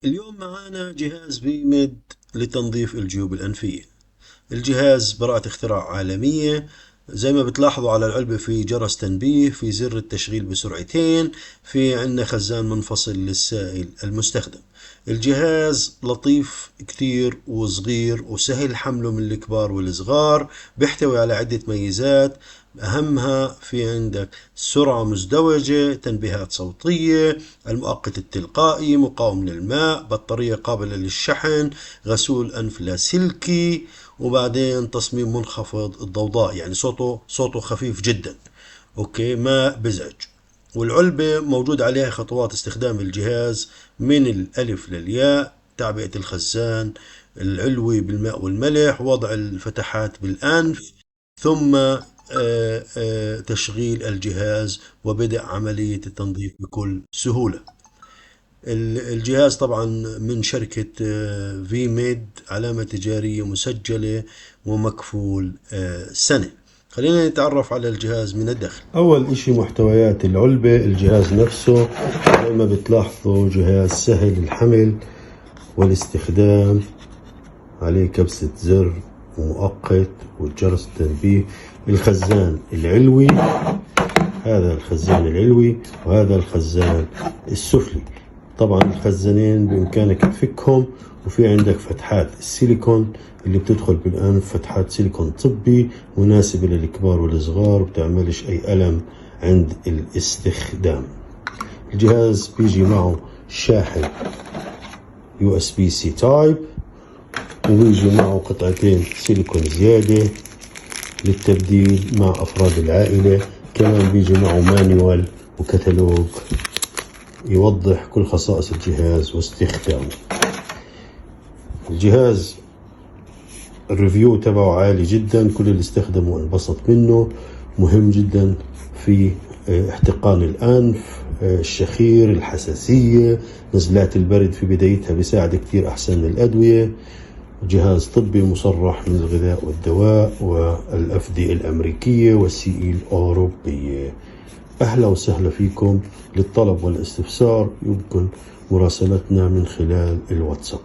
اليوم معانا جهاز فيميد لتنظيف الجيوب الأنفية. الجهاز براءة اختراع عالمية. زي ما بتلاحظوا على العلبة في جرس تنبيه، في زر التشغيل بسرعتين، في عندنا خزان منفصل للسائل المستخدم. الجهاز لطيف كتير وصغير وسهل حمله من الكبار والصغار، بيحتوي على عدة ميزات. أهمها في عندك سرعة مزدوجة، تنبيهات صوتية، المؤقت التلقائي، مقاوم للماء، بطارية قابلة للشحن، غسول أنف لاسلكي، وبعدين تصميم منخفض الضوضاء، يعني صوته خفيف جدا. اوكي، ما بزعج. والعلبة موجود عليها خطوات استخدام الجهاز من الألف للياء: تعبئة الخزان العلوي بالماء والملح، وضع الفتحات بالأنف، ثم تشغيل الجهاز وبدء عملية التنظيف بكل سهولة. الجهاز طبعا من شركة في ميد، علامة تجارية مسجلة، ومكفول سنة. خلينا نتعرف على الجهاز من الداخل. أول إشي محتويات العلبة. الجهاز نفسه زي ما بتلاحظوا جهاز سهل الحمل والاستخدام، عليه كبسة زر ومؤقت والجرس التنبيه. الخزان العلوي، هذا الخزان العلوي وهذا الخزان السفلي. طبعا الخزانين بإمكانك تفكهم، وفي عندك فتحات السيليكون اللي بتدخل بالأنف، فتحات سيليكون طبي مناسبة للكبار والصغار، وبتعملش أي ألم عند الاستخدام. الجهاز بيجي معه شاحن USB-C تايب، وبيجي معه قطعتين سيليكون زيادة للتبديل مع أفراد العائلة. كمان بيجي معه مانيوال وكتالوج يوضح كل خصائص الجهاز واستخدامه. الجهاز الريفيو تبعه عالي جدا، كل اللي استخدمه انبسط منه. مهم جدا في احتقان الأنف، الشخير، الحساسية، نزلات البرد في بدايتها، بيساعد كتير أحسن من الأدوية. جهاز طبي مصرح من الغذاء والدواء والأفدية الأمريكية والCE الأوروبية. أهلا وسهلا فيكم. للطلب والاستفسار يمكن مراسلتنا من خلال الواتساب.